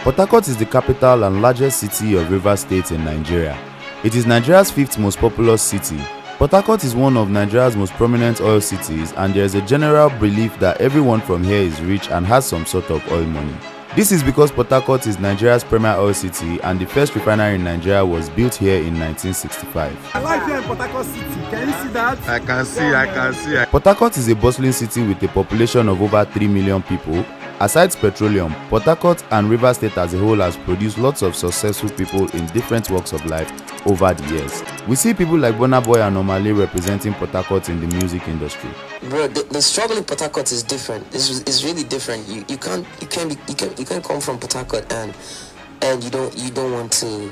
Port Harcourt is the capital and largest city of Rivers State in Nigeria. It is Nigeria's 5th most populous city. Port Harcourt is one of Nigeria's most prominent oil cities, and there is a general belief that everyone from here is rich and has some sort of oil money. This is because Port Harcourt is Nigeria's premier oil city, and the first refinery in Nigeria was built here in 1965. I like here in Port Harcourt city. Can you see that? I can see. Port Harcourt is a bustling city with a population of over 3 million people. Aside petroleum, Port Harcourt and Rivers State as a whole has produced lots of successful people in different walks of life over the years. We see people like Burna Boy and Omale representing Port Harcourt in the music industry. Bro, the struggle in Port Harcourt is different. It's really different. You can't come from Port Harcourt and you don't want to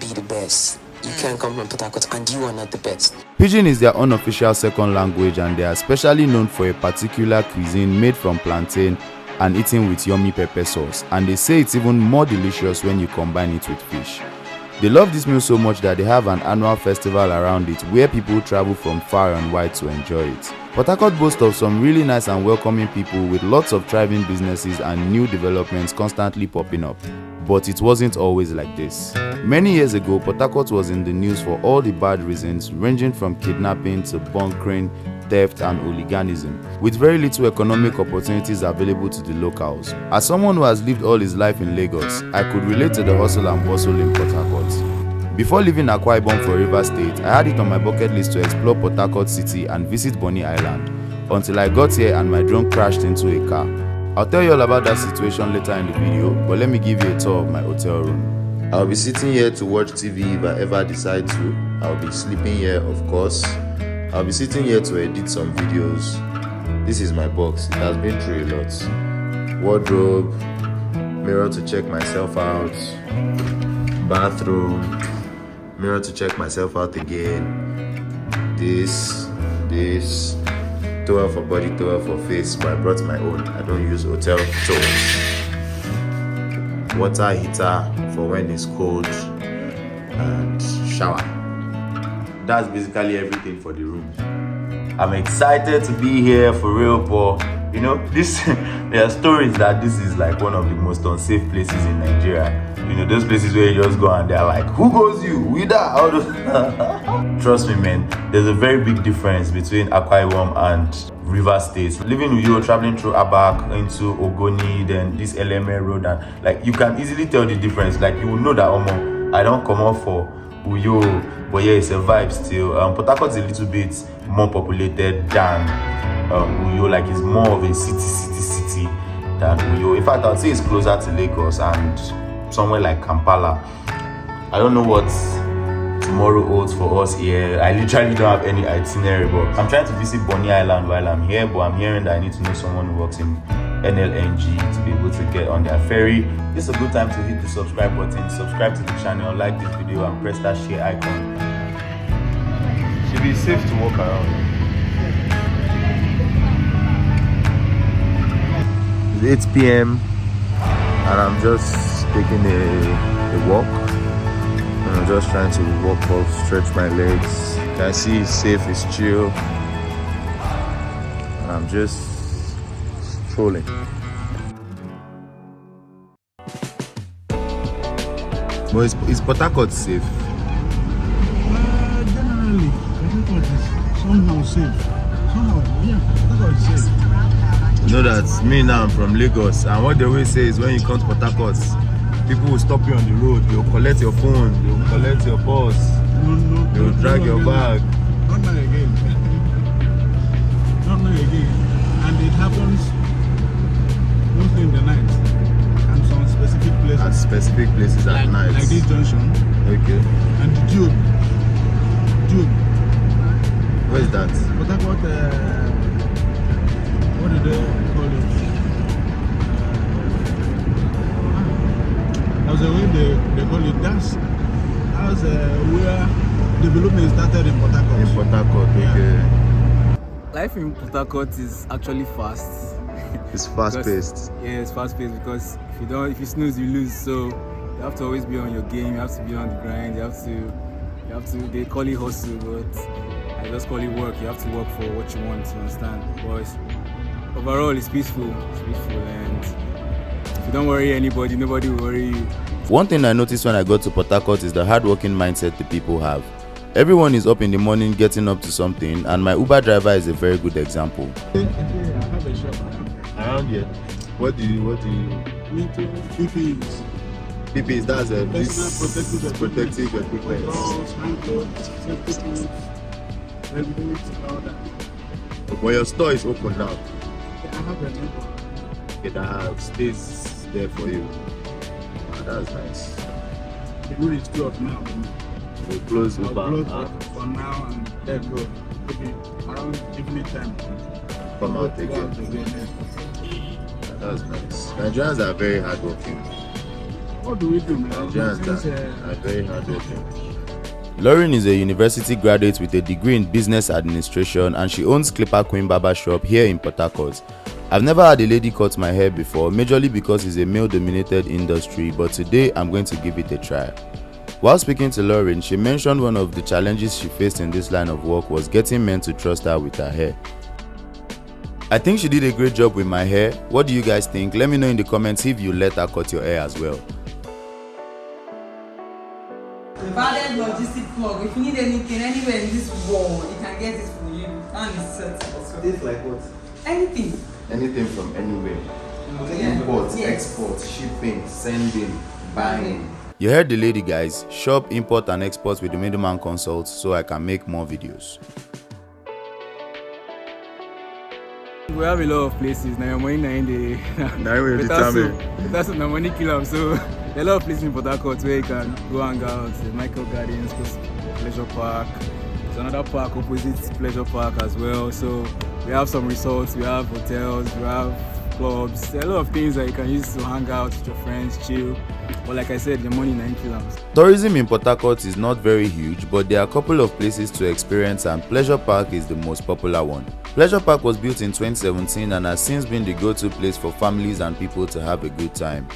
be the best. You can't come from Port Harcourt and you are not the best. Pidgin is their unofficial second language, and they are especially known for a particular cuisine made from plantain and eaten with yummy pepper sauce, and they say it's even more delicious when you combine it with fish. They love this meal so much that they have an annual festival around it where people travel from far and wide to enjoy it. Port Harcourt boasts of some really nice and welcoming people with lots of thriving businesses and new developments constantly popping up. But it wasn't always like this. Many years ago, Port Harcourt was in the news for all the bad reasons, ranging from kidnapping to bunkering, theft and hooliganism, with very little economic opportunities available to the locals. As someone who has lived all his life in Lagos, I could relate to the hustle and bustle in Port Harcourt. Before leaving Akwa Ibom for Rivers State, I had it on my bucket list to explore Port Harcourt City and visit Bonny Island, until I got here and my drone crashed into a car. I'll tell you all about that situation later in the video, but let me give you a tour of my hotel room. I'll be sitting here to watch TV if I ever decide to. I'll be sleeping here, of course. I'll be sitting here to edit some videos. This is my box. It has been through a lot. Wardrobe, mirror to check myself out, bathroom, mirror to check myself out again. This, towel for body, towel for face, but I brought my own. I don't use hotel towels. Water heater for when it's cold, and shower. That's basically everything for the room. I'm excited to be here for real, but you know, there are stories that this is like one of the most unsafe places in Nigeria. You know, those places where you just go and they're like, who goes you? We that? Trust me, man, there's a very big difference between Akwa Ibom and Rivers State. Living with you, traveling through Abak into Ogoni, then this LMA road, and like you can easily tell the difference. Like you will know that I don't come out for Uyo, but yeah, it's a vibe still. Port Harcourt is a little bit more populated than Uyo. Like it's more of a city than Uyo. In fact, I'd say it's closer to Lagos and somewhere like Kampala. I don't know what tomorrow holds for us here. I literally don't have any itinerary, but I'm trying to visit Bonny Island while I'm here, but I'm hearing that I need to know someone who works in NLNG to be able to get on their ferry. This is a good time to hit the subscribe button, subscribe to the channel, like this video and press that share icon. Should be safe to walk around. It's 8 p.m. and I'm just taking a walk. And I'm just trying to walk off, stretch my legs. You can see it's safe, it's chill. And I'm just strolling. But is Port Harcourt safe? Generally, Port Harcourt is somehow safe. Somehow, yeah, Port Harcourt is safe. You know that me now, I'm from Lagos, and what they always say is when you come to Port Harcourt, people will stop you on the road, they'll collect your phone, they'll collect your purse, they'll drag your bag. Not now again. Not now again. And it happens mostly in the night and some specific places. At specific places at night. Like this junction. Okay. And the Tube. Where is that? Port Harcourt, what did they call it? That's the way they call it. That's where development started in Port Harcourt. In Port Harcourt, okay. Life in Port Harcourt is actually fast. It's fast-paced. Yeah, it's fast-paced because if you snooze, you lose. So you have to always be on your game. You have to be on the grind. You have to. They call it hustle, but I just call it work. You have to work for what you want. You understand, boys? Overall, it's peaceful. It's peaceful, and if you don't worry anybody, nobody will worry you. One thing I noticed when I got to Port Harcourt is the hardworking mindset the people have. Everyone is up in the morning getting up to something, and my Uber driver is a very good example. I have a shop Around here, what do you? into PPEs. PPs, that's a Personal protective equipment. Gloves, hand gloves, safety boots, helmets, and all that. But your store is open now. I have a neighbor. Okay, that stays there for you. That's nice. The room is closed now. We'll close I'll Uber. close for now and then go. Maybe around evening time. Come out Go again. out again. That's nice. Nigerians are very hardworking. What do we do, man? Nigerians Since, are very hardworking. Lauren is a university graduate with a degree in business administration, and she owns Clipper Queen Barber Shop here in Port Harcourt. I've never had a lady cut my hair before, majorly because it's a male-dominated industry, but today I'm going to give it a try. While speaking to Lauren, she mentioned one of the challenges she faced in this line of work was getting men to trust her with her hair. I think she did a great job with my hair. What do you guys think? Let me know in the comments if you let her cut your hair as well. Valid logistic plug. If you need anything anywhere in this world, you can get it for you. And it's set. This like what? Anything. Anything from anywhere. Yeah. Import, Yes. export, shipping, sending, buying. You heard the lady, guys. Shop, import and export with the Middleman consult so I can make more videos. We have a lot of places. Now your money in the that's the money kill them. So there are a lot of places in Port Harcourt where you can go hang out. The Michael Gardens, Pleasure Park. There's another park opposite Pleasure Park as well. So we have some resorts, we have hotels, we have clubs. There are a lot of things that you can use to hang out with your friends, chill. But like I said, the money in kills. Tourism in Port Harcourt is not very huge, but there are a couple of places to experience, and Pleasure Park is the most popular one. Pleasure Park was built in 2017 and has since been the go-to place for families and people to have a good time.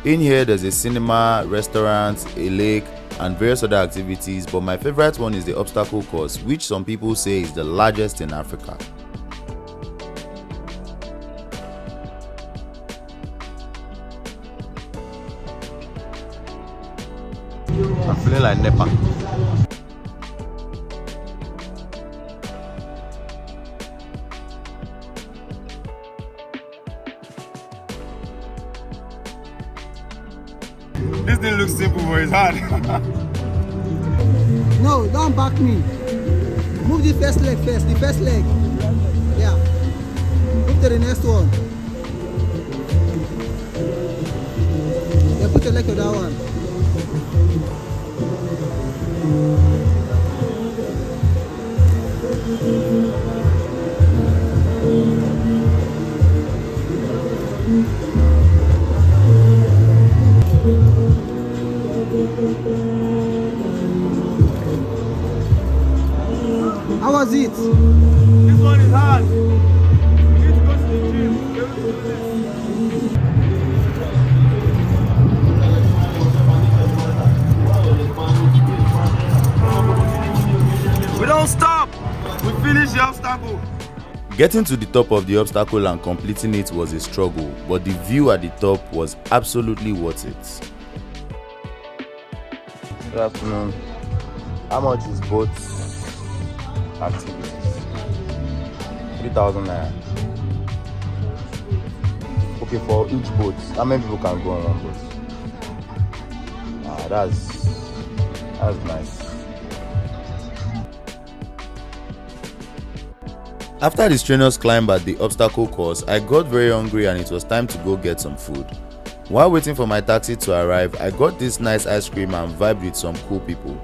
In here, there's a cinema, restaurant, a lake, and various other activities, but my favorite one is the obstacle course, which some people say is the largest in Africa. I'm feeling like Nepa. This thing looks simple, but it's hard. No, don't back me. Move the first leg first, the first leg. Yeah. Move to the next one. Yeah, put your leg to that one. How was it? This one is hard. You need to go to the gym to be able to do this. We don't stop. We finish the obstacle. Getting to the top of the obstacle and completing it was a struggle, but the view at the top was absolutely worth it. Good afternoon. How much is both activities? 3,000 naira. Okay, for each boat. How many people can go on one boat? That's nice. After the strenuous climb at the obstacle course, I got very hungry and it was time to go get some food. While waiting for my taxi to arrive, I got this nice ice cream and vibed with some cool people.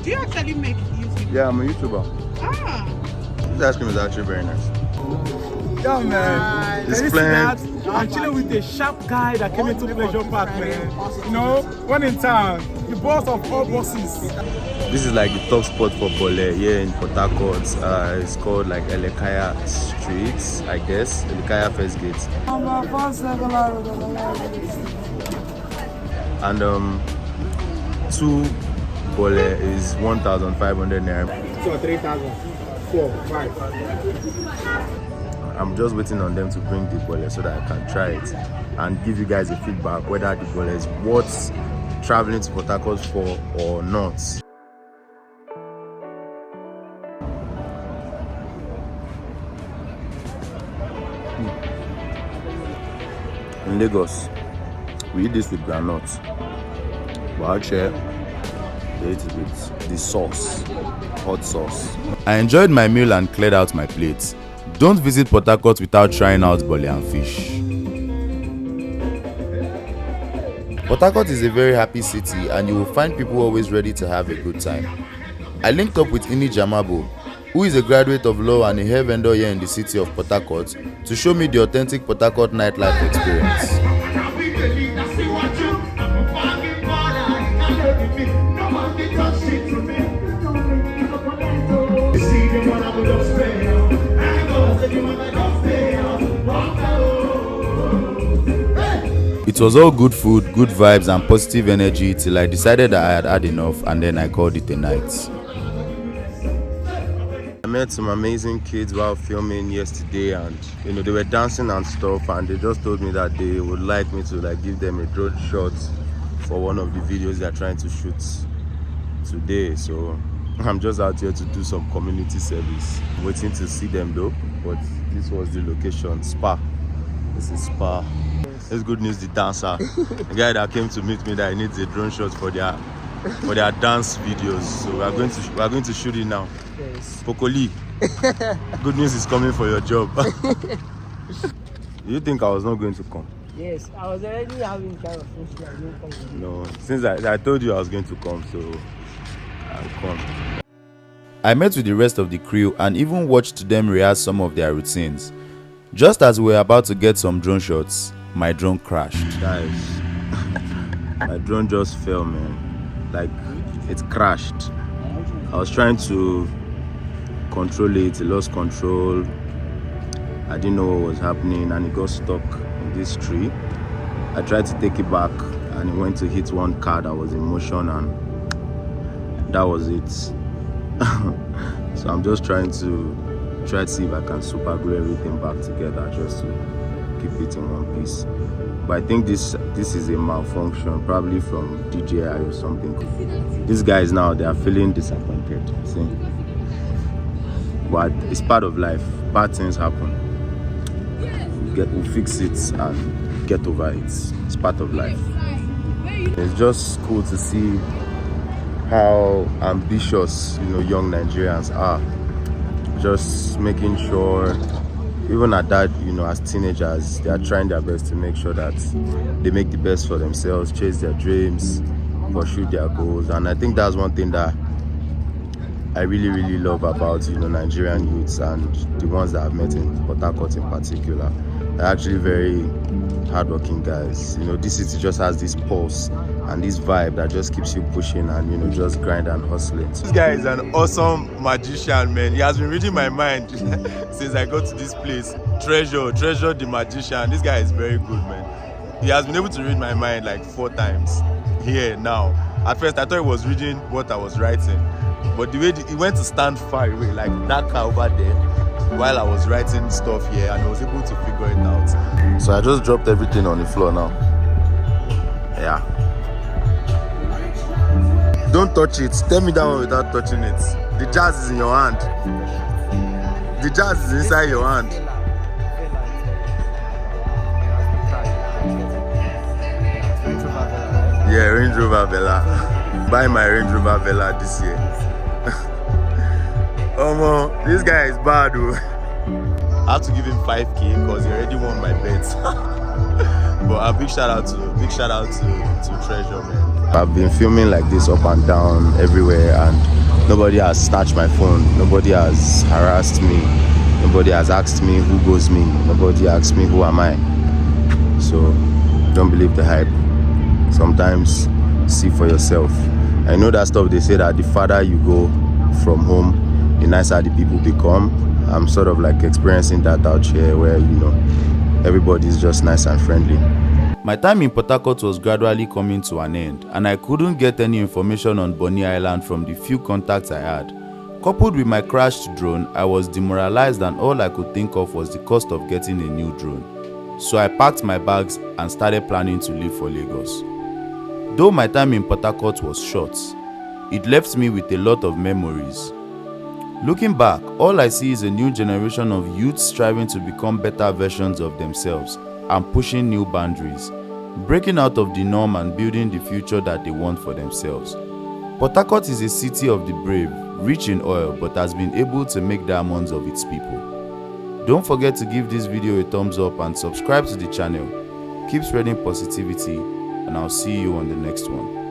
Do you actually make YouTube? Yeah, I'm a YouTuber. Ah. This ice cream is actually very nice. Yeah, man. It's And planned. I'm chilling with a sharp guy that came into Pleasure Park, man. You know, one in town, the boss of all bosses. This is like the top spot for bole here in Port Harcourt. It's called like Elekaya Street, I guess. Elekaya First Gate. And 2 bole is 1,500 naira. So 3,000, 4, 5. I'm just waiting on them to bring the bole so that I can try it. and give you guys a feedback whether the bole is worth traveling to Port Harcourt for or not. In Lagos, we eat this with groundnuts, but out here, they eat it with the sauce, hot sauce. I enjoyed my meal and cleared out my plate. Don't visit Port Harcourt without trying out bole and fish. Port Harcourt is a very happy city and you will find people always ready to have a good time. I linked up with Ini Jamabo, who is a graduate of law and a hair vendor here in the city of Port Harcourt, to show me the authentic Port Harcourt nightlife experience. It was all good food, good vibes and positive energy till I decided that I had had enough, and then I called it a night. I met some amazing kids while filming yesterday, and they were dancing and stuff, and they just told me that they would like me to give them a drone shot for one of the videos they're trying to shoot today. So I'm just out here to do some community service. Waiting to see them though, but this was the location, Spa. This is Spa. It's good news, the dancer, the guy that came to meet me, that he needs a drone shot for their dance videos. So we are going to shoot it now. Yes. Pokoli, good news is coming for your job. You think I was not going to come? Yes, I was already having kind of fish. I didn't come. No, since I told you I was going to come, so I'll come. I met with the rest of the crew and even watched them rehearse some of their routines. Just as we were about to get some drone shots, my drone crashed. Guys, my drone just fell, man. Like, it crashed. I was trying to control it, it lost control. I didn't know what was happening and it got stuck in this tree. I tried to take it back and it went to hit one car that was in motion, and that was it. So I'm just trying to see if I can super glue everything back together just to keep it in one piece. But I think this is a malfunction, probably from DJI or something. These guys now, they are feeling disappointed, see? But it's part of life. Bad things happen. We'll fix it and get over it. It's part of life. It's just cool to see how ambitious, young Nigerians are. Just making sure, even at that, as teenagers, they are trying their best to make sure that they make the best for themselves, chase their dreams, pursue their goals. And I think that's one thing that I really, really love about, Nigerian youths and the ones that I've met in Port Harcourt in particular. They're actually very hardworking guys. This city just has this pulse and this vibe that just keeps you pushing and just grind and hustling. This guy is an awesome magician, man. He has been reading my mind since I got to this place. Treasure the magician. This guy is very good, man. He has been able to read my mind like 4 times here now. At first I thought he was reading what I was writing, but the way he went to stand far away, like that car over there, while I was writing stuff here, and I was able to figure it out. So I just dropped everything on the floor now. Yeah. Don't touch it. Tell me that one without touching it. The jazz is in your hand. The jazz is inside your hand. Yeah, Range Rover Vela. Buy my Range Rover Vela this year. Oh man, this guy is bad though. I have to give him 5k because he already won my bet. But a big shout out to Treasure, man. I've been filming like this up and down everywhere, and nobody has snatched my phone. Nobody has harassed me. Nobody has asked me who goes me. Nobody asked me who am I. So don't believe the hype. Sometimes see for yourself. I know that stuff they say that the farther you go from home, the nicer the people become. I'm sort of like experiencing that out here where everybody's just nice and friendly. My time in Port Harcourt was gradually coming to an end, and I couldn't get any information on Bonny Island from the few contacts I had. Coupled with my crashed drone, I was demoralized, and all I could think of was the cost of getting a new drone. So I packed my bags and started planning to leave for Lagos. Though my time in Port Harcourt was short, it left me with a lot of memories. Looking back, all I see is a new generation of youths striving to become better versions of themselves and pushing new boundaries, breaking out of the norm and building the future that they want for themselves. Port Harcourt is a city of the brave, rich in oil, but has been able to make diamonds of its people. Don't forget to give this video a thumbs up and subscribe to the channel. Keep spreading positivity, and I'll see you on the next one.